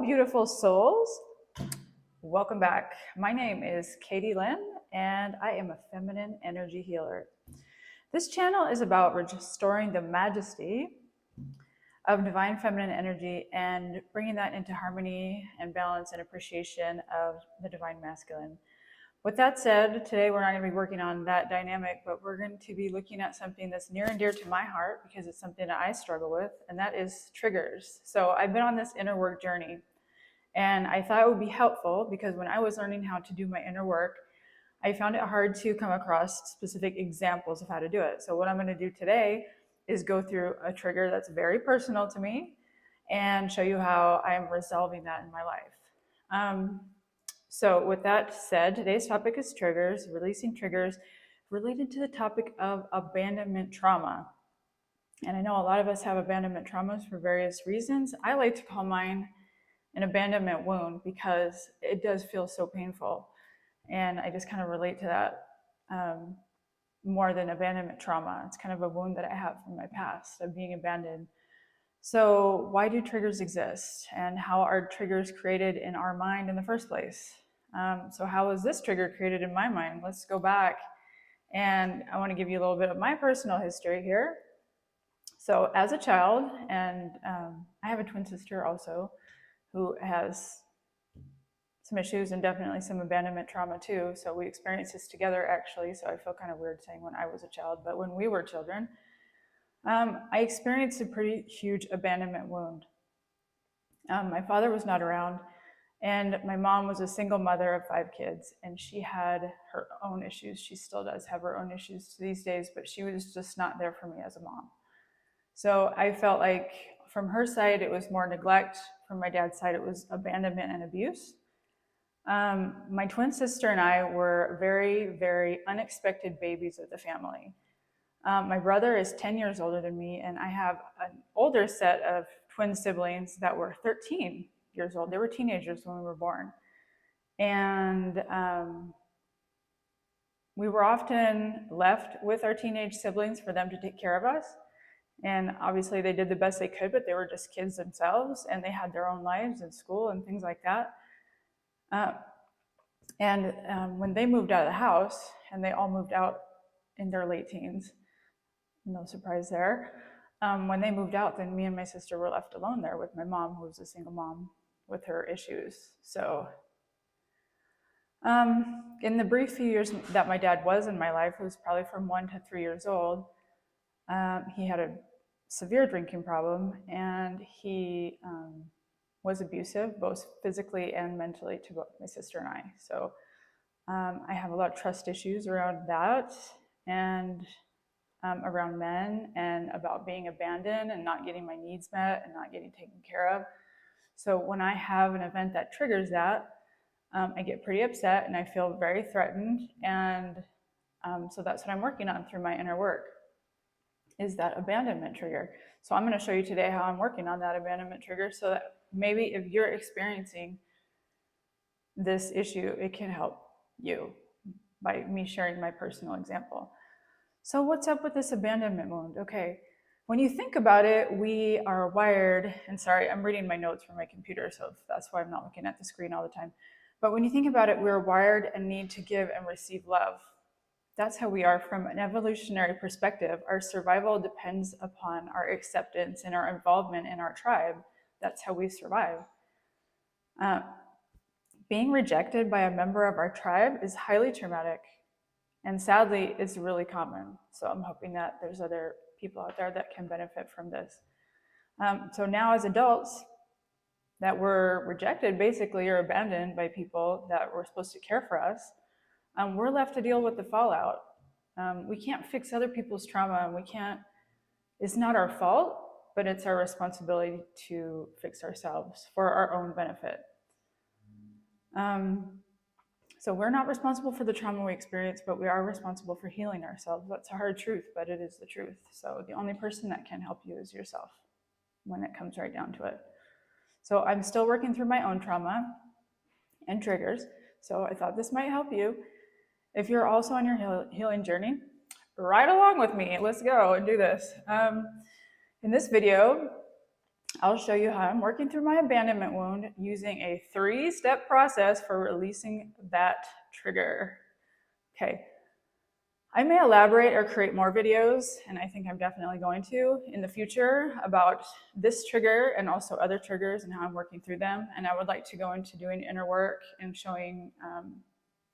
beautiful souls. Welcome back. My name is Katie Lynn, and I am a feminine energy healer. This channel is about restoring the majesty of divine feminine energy and bringing that into harmony and balance and appreciation of the divine masculine. With that said, today we're not going to be working on that dynamic, but we're going to be looking at something that's near and dear to my heart because it's something that I struggle with, and that is triggers. So I've been on this inner work journey, and I thought it would be helpful because when I was learning how to do my inner work, I found it hard to come across specific examples of how to do it. So what I'm going to do today is go through a trigger that's very personal to me and show you how I'm resolving that in my life. So with that said, today's topic is triggers, releasing triggers related to the topic of abandonment trauma. And I know a lot of us have abandonment traumas for various reasons. I like to call mine an abandonment wound because it does feel so painful. And I just kind of relate to that more than abandonment trauma. It's kind of a wound that I have from my past of being abandoned. So why do triggers exist, and how are triggers created in our mind in the first place? So how was this trigger created in my mind? Let's go back, and I want to give you a little bit of my personal history here. So as a child, and I have a twin sister also who has some issues and definitely some abandonment trauma too. So we experienced this together actually. So I feel kind of weird saying when I was a child, but when we were children, I experienced a pretty huge abandonment wound. My father was not around, and my mom was a single mother of 5 kids, and she had her own issues. She still does have her own issues to these days, but she was just not there for me as a mom. So I felt like from her side, it was more neglect. From my dad's side, it was abandonment and abuse. My twin sister and I were very, very unexpected babies of the family. My brother is 10 years older than me, and I have an older set of twin siblings that were 13 years old. They were teenagers when we were born. And we were often left with our teenage siblings for them to take care of us. And obviously they did the best they could, but they were just kids themselves, and they had their own lives in school and things like that. When they moved out of the house, and they all moved out in their late teens, no surprise there. When they moved out, then me and my sister were left alone there with my mom, who was a single mom with her issues. So in the brief few years that my dad was in my life, it was probably from 1 to 3 years old, he had a severe drinking problem, and he was abusive, both physically and mentally, to both my sister and I. So I have a lot of trust issues around that, and around men, and about being abandoned and not getting my needs met and not getting taken care of. So when I have an event that triggers that, I get pretty upset and I feel very threatened. And so that's what I'm working on through my inner work, is that abandonment trigger. So I'm going to show you today how I'm working on that abandonment trigger, so that maybe if you're experiencing this issue, it can help you by me sharing my personal example. So what's up with this abandonment wound? Okay, when you think about it, we are wired, and sorry, I'm reading my notes from my computer, so that's why I'm not looking at the screen all the time. But when you think about it, we're wired and need to give and receive love. That's how we are from an evolutionary perspective. Our survival depends upon our acceptance and our involvement in our tribe. That's how we survive. Being rejected by a member of our tribe is highly traumatic. And sadly, it's really common. So I'm hoping that there's other people out there that can benefit from this. So now as adults that were rejected basically, or abandoned by people that were supposed to care for us, we're left to deal with the fallout. We can't fix other people's trauma, and it's not our fault, but it's our responsibility to fix ourselves for our own benefit. So we're not responsible for the trauma we experience, but we are responsible for healing ourselves. That's a hard truth, but it is the truth. So the only person that can help you is yourself when it comes right down to it. So I'm still working through my own trauma and triggers. So I thought this might help you. If you're also on your healing journey, right along with me. Let's go and do this. In this video, I'll show you how I'm working through my abandonment wound using a 3-step process for releasing that trigger. Okay. I may elaborate or create more videos, and I think I'm definitely going to in the future about this trigger and also other triggers and how I'm working through them. And I would like to go into doing inner work and showing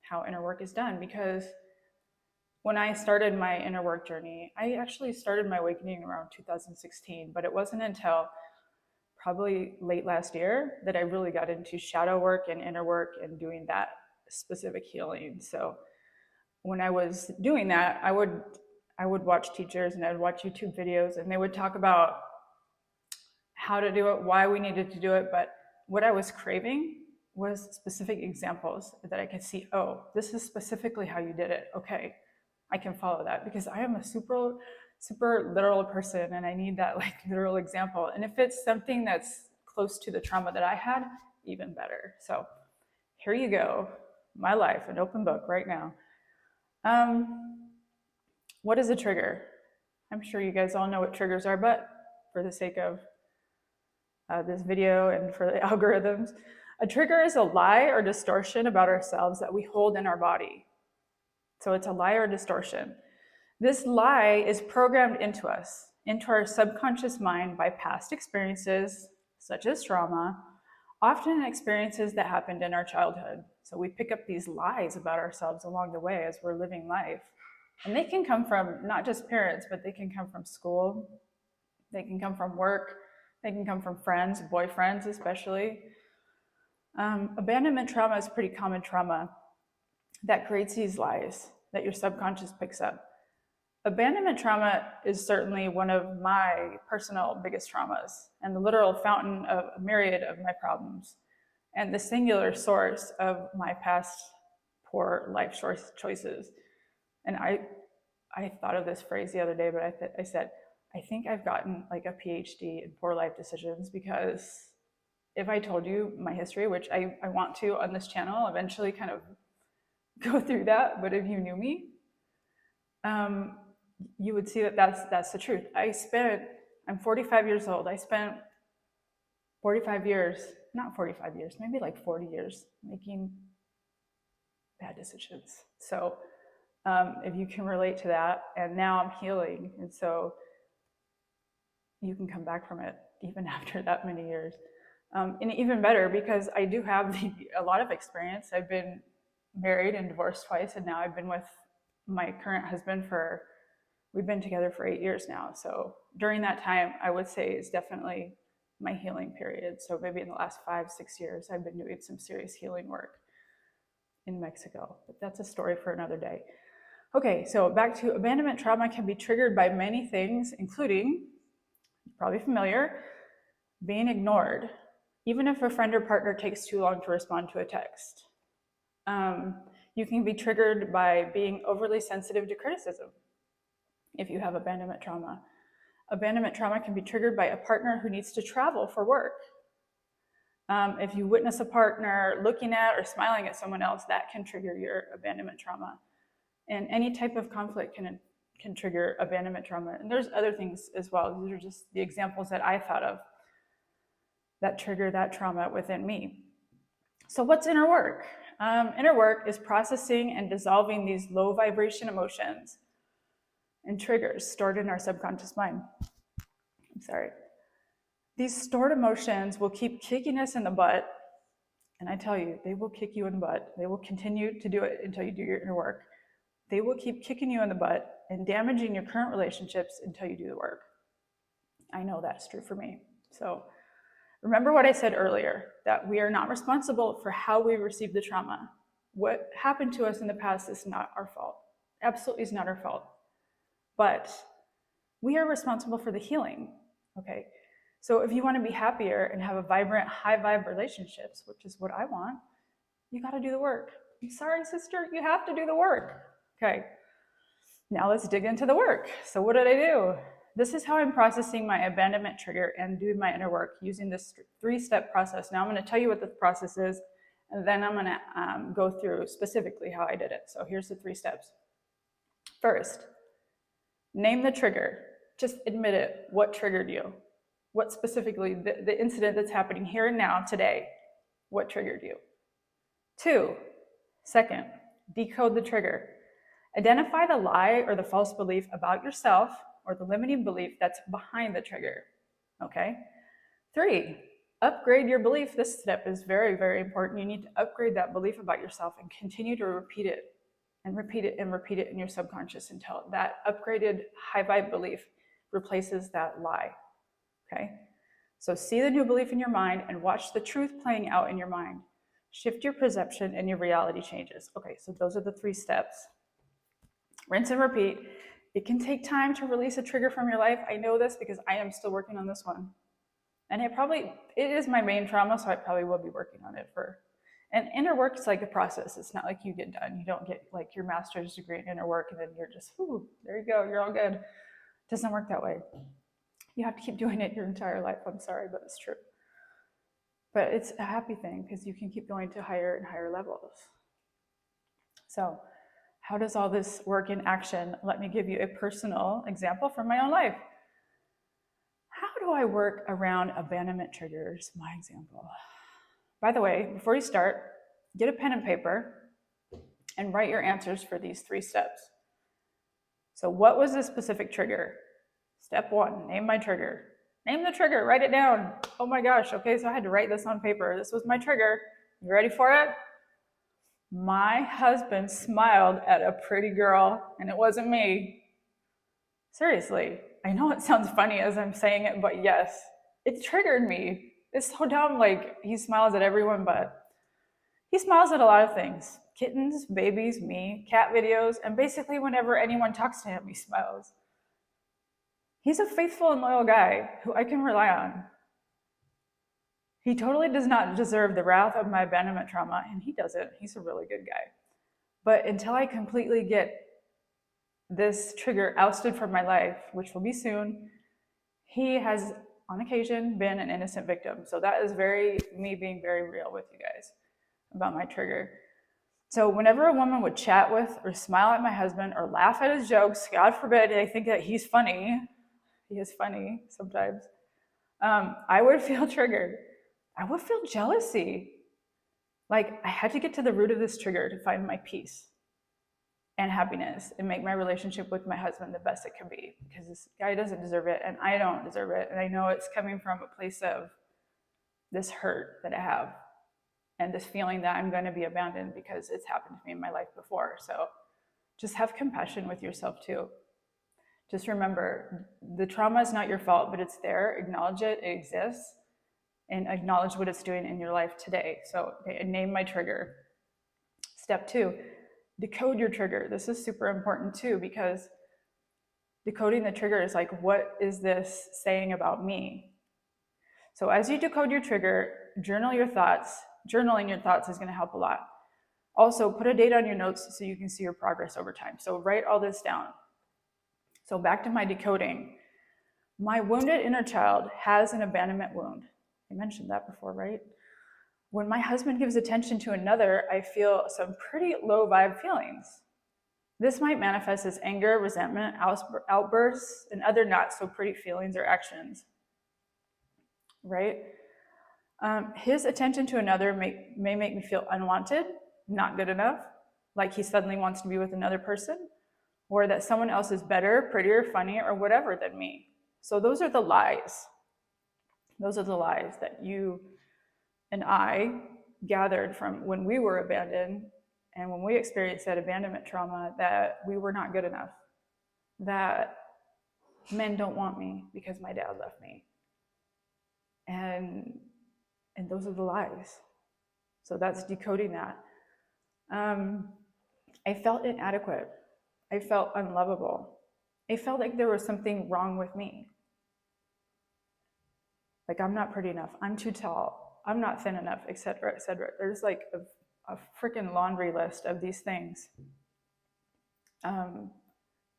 how inner work is done, because when I started my inner work journey, I actually started my awakening around 2016, but it wasn't until probably late last year that I really got into shadow work and inner work and doing that specific healing. So when I was doing that, I would watch teachers and I would watch YouTube videos, and they would talk about how to do it, why we needed to do it. But what I was craving was specific examples that I could see, oh, this is specifically how you did it. Okay, I can follow that, because I am a super literal person and I need that like literal example. And if it's something that's close to the trauma that I had, even better. So here you go, my life, an open book right now. What is a trigger? I'm sure you guys all know what triggers are, but for the sake of this video and for the algorithms, a trigger is a lie or distortion about ourselves that we hold in our body. So it's a lie or distortion. This lie is programmed into us, into our subconscious mind by past experiences, such as trauma, often experiences that happened in our childhood. So we pick up these lies about ourselves along the way as we're living life. And they can come from not just parents, but they can come from school, they can come from work, they can come from friends, boyfriends especially. Abandonment trauma is pretty common trauma that creates these lies that your subconscious picks up. Abandonment trauma is certainly one of my personal biggest traumas and the literal fountain of a myriad of my problems and the singular source of my past poor life choices. And I thought of this phrase the other day, but I said, I think I've gotten like a PhD in poor life decisions, because if I told you my history, which I want to on this channel, eventually kind of go through that, but if you knew me, you would see that that's the truth. I'm 45 years old. I spent 45 years, not 45 years, maybe like 40 years making bad decisions. So if you can relate to that, and now I'm healing, and so you can come back from it even after that many years. And even better, because I do have a lot of experience. I've been married and divorced twice, and now I've been with my current husband we've been together for 8 years now. So during that time, I would say is definitely my healing period. So maybe in the last 5-6 years, I've been doing some serious healing work in Mexico, but that's a story for another day. Okay, so back to abandonment trauma can be triggered by many things, including, probably familiar, being ignored, even if a friend or partner takes too long to respond to a text. You can be triggered by being overly sensitive to criticism if you have abandonment trauma. Abandonment trauma can be triggered by a partner who needs to travel for work. If you witness a partner looking at or smiling at someone else, that can trigger your abandonment trauma. And any type of conflict can trigger abandonment trauma. And there's other things as well. These are just the examples that I thought of that trigger that trauma within me. So what's inner work? Inner work is processing and dissolving these low vibration emotions and triggers stored in our subconscious mind. I'm sorry. These stored emotions will keep kicking us in the butt. And I tell you, they will kick you in the butt. They will continue to do it until you do your inner work. They will keep kicking you in the butt and damaging your current relationships until you do the work. I know that's true for me. So remember what I said earlier, that we are not responsible for how we receive the trauma. What happened to us in the past is not our fault. Absolutely is not our fault. But we are responsible for the healing, okay? So if you want to be happier and have a vibrant, high vibe relationships, which is what I want, you got to do the work. I'm sorry, sister, you have to do the work. Okay, now let's dig into the work. So what did I do? This is how I'm processing my abandonment trigger and doing my inner work using this 3-step process. Now I'm going to tell you what the process is, and then I'm going to go through specifically how I did it. So here's the 3 steps. First, name the trigger. Just admit it. What triggered you? What specifically, the incident that's happening here and now, today, what triggered you? 2, second, decode the trigger. Identify the lie or the false belief about yourself or the limiting belief that's behind the trigger, okay? 3, upgrade your belief. This step is very, very important. You need to upgrade that belief about yourself and continue to repeat it and repeat it and repeat it in your subconscious until that upgraded high vibe belief replaces that lie, okay? So see the new belief in your mind and watch the truth playing out in your mind. Shift your perception and your reality changes. Okay, so those are the 3 steps. Rinse and repeat. It can take time to release a trigger from your life. I know this because I am still working on this one. And it is my main trauma, so I probably will be working on it and inner work is like a process. It's not like you get done. You don't get like your master's degree in inner work and then you're just, whoo, there you go, you're all good. It doesn't work that way. You have to keep doing it your entire life. I'm sorry, but it's true. But it's a happy thing because you can keep going to higher and higher levels. So how does all this work in action? Let me give you a personal example from my own life. How do I work around abandonment triggers? My example. By the way, before you start, get a pen and paper and write your answers for these 3 steps. So what was the specific trigger? Step 1, name my trigger. Name the trigger, write it down. Oh my gosh, okay, so I had to write this on paper. This was my trigger. You ready for it? My husband smiled at a pretty girl, and it wasn't me. Seriously, I know it sounds funny as I'm saying it, but yes, it triggered me. It's so dumb, like he smiles at everyone, but he smiles at a lot of things. Kittens, babies, me, cat videos, and basically whenever anyone talks to him, he smiles. He's a faithful and loyal guy who I can rely on. He totally does not deserve the wrath of my abandonment trauma, and he doesn't. He's a really good guy. But until I completely get this trigger ousted from my life, which will be soon, he has on occasion been an innocent victim. So that is me being very real with you guys about my trigger. So whenever a woman would chat with or smile at my husband or laugh at his jokes, God forbid I think that he's funny, he is funny sometimes, I would feel triggered. I would feel jealousy. Like I had to get to the root of this trigger to find my peace and happiness and make my relationship with my husband the best it can be, because this guy doesn't deserve it and I don't deserve it. And I know it's coming from a place of this hurt that I have and this feeling that I'm going to be abandoned because it's happened to me in my life before. So just have compassion with yourself too. Just remember, the trauma is not your fault, but it's there. Acknowledge it, it exists, and acknowledge what it's doing in your life today. So name my trigger. Step 2, decode your trigger. This is super important too, because decoding the trigger is like, what is this saying about me? So as you decode your trigger, journal your thoughts. Journaling your thoughts is going to help a lot. Also, put a date on your notes so you can see your progress over time. So write all this down. So back to my decoding. My wounded inner child has an abandonment wound. I mentioned that before, right? When my husband gives attention to another, I feel some pretty low vibe feelings. This might manifest as anger, resentment, outbursts, and other not so pretty feelings or actions, right? His attention to another may make me feel unwanted, not good enough, like he suddenly wants to be with another person, or that someone else is better, prettier, funnier, or whatever than me. So those are the lies. Those are the lies that you and I gathered from when we were abandoned and when we experienced that abandonment trauma, that we were not good enough, that men don't want me because my dad left me. And those are the lies. So that's decoding that. I felt inadequate. I felt unlovable. I felt like there was something wrong with me. Like I'm not pretty enough, I'm too tall, I'm not thin enough, etc., etc. There's like a freaking laundry list of these things.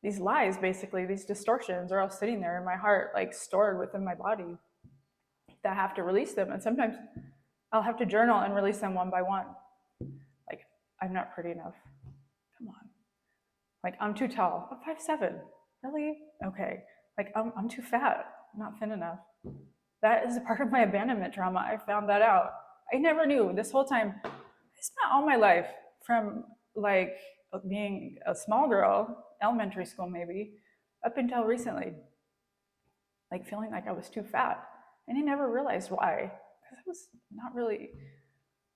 These lies, basically, these distortions are all sitting there in my heart, like stored within my body, that I have to release them. And sometimes I'll have to journal and release them one by one. Like, I'm not pretty enough. Come on. Like, I'm too tall. I'm 5'7". Really? Okay. Like, I'm too fat. I'm not thin enough. That is a part of my abandonment trauma. I found that out. I never knew this whole time. I spent all my life from like being a small girl, elementary school maybe, up until recently, like feeling like I was too fat. And I never realized why. Because I was not really,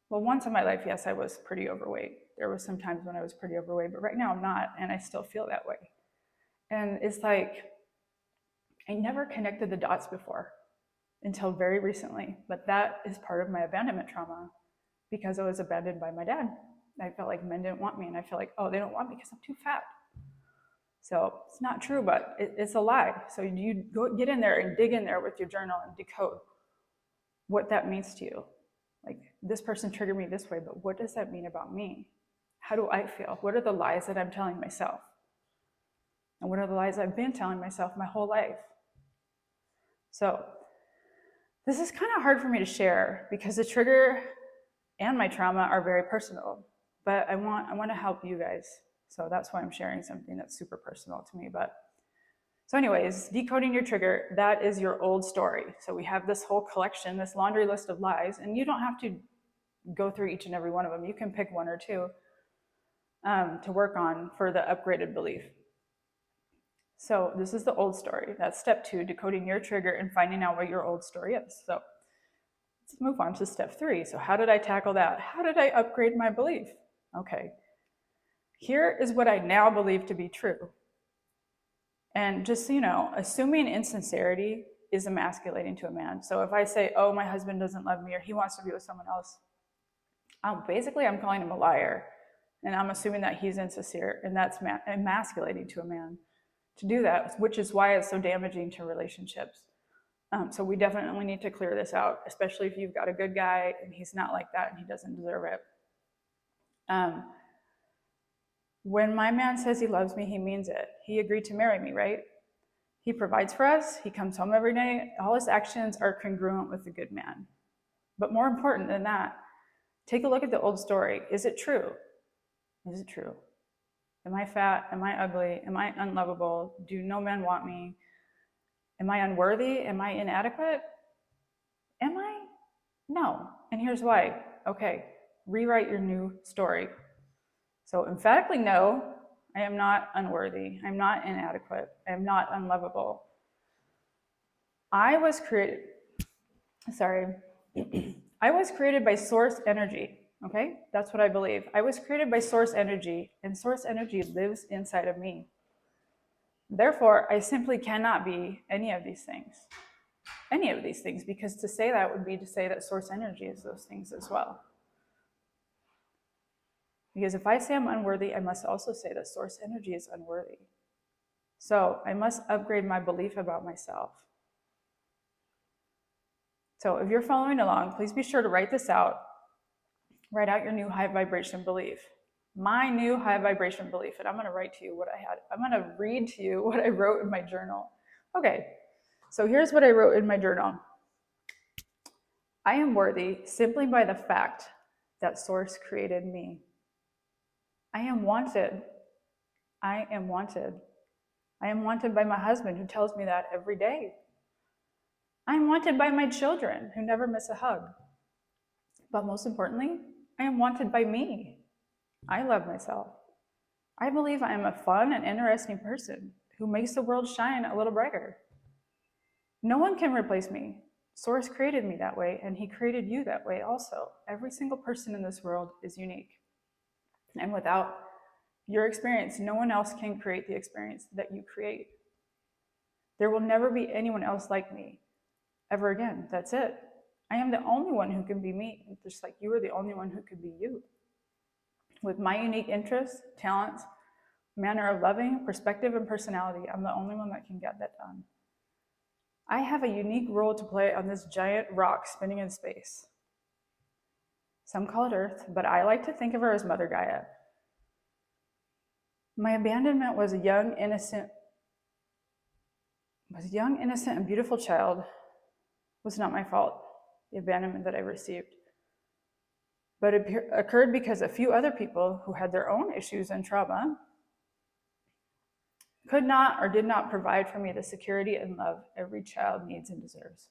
well, once in my life, yes, I was pretty overweight. There was some times when I was pretty overweight, but right now I'm not, and I still feel that way. And it's like, I never connected the dots before until very recently, but that is part of my abandonment trauma because I was abandoned by my dad. I felt like men didn't want me, and I feel like, oh, they don't want me because I'm too fat. So it's not true, but it's a lie. So you go get in there and dig in there with your journal and decode what that means to you. Like, this person triggered me this way, but what does that mean about me? How do I feel? What are the lies that I'm telling myself? And what are the lies I've been telling myself my whole life? So this is kind of hard for me to share because the trigger and my trauma are very personal, but I want to help you guys. So that's why I'm sharing something that's super personal to me. But so anyways, decoding your trigger, that is your old story. So we have this whole collection, this laundry list of lies, and you don't have to go through each and every one of them. You can pick one or two to work on for the upgraded belief. So this is the old story. That's step 2, decoding your trigger and finding out what your old story is. So let's move on to step 3. So how did I tackle that? How did I upgrade my belief? Okay, here is what I now believe to be true. And just so you know, assuming insincerity is emasculating to a man. So if I say, oh, my husband doesn't love me or he wants to be with someone else, basically I'm calling him a liar. And I'm assuming that he's insincere, and that's emasculating to a man to do that, which is why it's so damaging to relationships. So we definitely need to clear this out, especially if you've got a good guy and he's not like that and he doesn't deserve it. When my man says he loves me, he means it. He agreed to marry me, right? He provides for us. He comes home every day. All his actions are congruent with a good man. But more important than that, take a look at the old story. Is it true? Is it true? Am I fat? Am I ugly? Am I unlovable? Do no men want me? Am I unworthy? Am I inadequate? Am I? No. And here's why. Okay, rewrite your new story. So emphatically no, I am not unworthy. I'm not inadequate. I am not unlovable. I was created by source energy. Okay, that's what I believe. I was created by source energy, and source energy lives inside of me. Therefore, I simply cannot be any of these things. Any of these things, because to say that would be to say that source energy is those things as well. Because if I say I'm unworthy, I must also say that source energy is unworthy. So I must upgrade my belief about myself. So if you're following along, please be sure to write this out. Write out your new high vibration belief. My new high vibration belief, and I'm going to write to you what I had. I'm going to read to you what I wrote in my journal. Okay, so here's what I wrote in my journal. I am worthy simply by the fact that Source created me. I am wanted. I am wanted. I am wanted by my husband, who tells me that every day. I am wanted by my children, who never miss a hug. But most importantly, I am wanted by me. I love myself. I believe I am a fun and interesting person who makes the world shine a little brighter. No one can replace me. Source created me that way, and he created you that way also. Every single person in this world is unique. And without your experience, no one else can create the experience that you create. There will never be anyone else like me ever again. That's it. I am the only one who can be me, just like you are the only one who could be you. With my unique interests, talents, manner of loving, perspective, and personality, I'm the only one that can get that done. I have a unique role to play on this giant rock spinning in space. Some call it Earth, but I like to think of her as Mother Gaia. My abandonment was a young, innocent and beautiful child was not my fault, the abandonment that I received. But it occurred because a few other people who had their own issues and trauma could not or did not provide for me the security and love every child needs and deserves.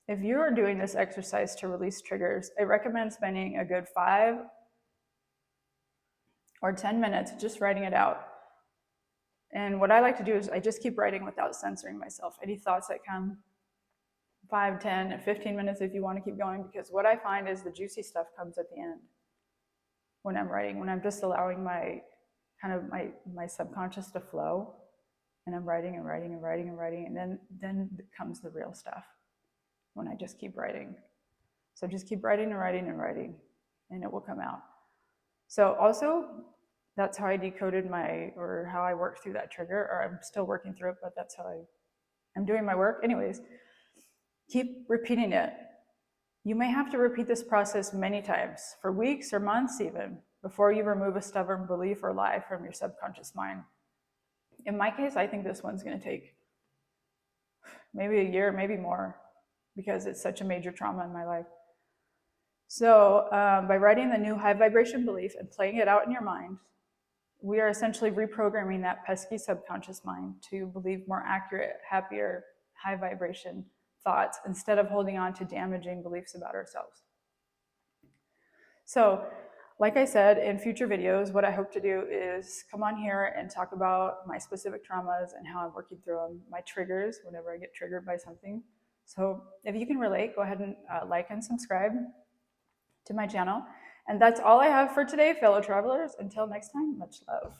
if you are doing this exercise to release triggers, I recommend spending a good 5 or 10 minutes just writing it out. And what I like to do is I just keep writing without censoring myself. Any thoughts that come, 5, 10, 15 minutes if you want to keep going, because what I find is the juicy stuff comes at the end when I'm writing, when I'm just allowing my subconscious to flow, and I'm writing and writing and writing and writing, and then comes the real stuff when I just keep writing. So just keep writing and writing and writing, and it will come out. So also, that's how I decoded how I worked through that trigger, or I'm still working through it, but that's how I'm doing my work. Anyways, keep repeating it. You may have to repeat this process many times, for weeks or months even, before you remove a stubborn belief or lie from your subconscious mind. In my case, I think this one's going to take maybe a year, maybe more, because it's such a major trauma in my life. So by writing the new high vibration belief and playing it out in your mind, we are essentially reprogramming that pesky subconscious mind to believe more accurate, happier, high vibration thoughts instead of holding on to damaging beliefs about ourselves. So, like I said, in future videos, what I hope to do is come on here and talk about my specific traumas and how I'm working through them, my triggers whenever I get triggered by something. So if you can relate, go ahead and like and subscribe to my channel. And that's all I have for today, fellow travelers. Until next time, much love.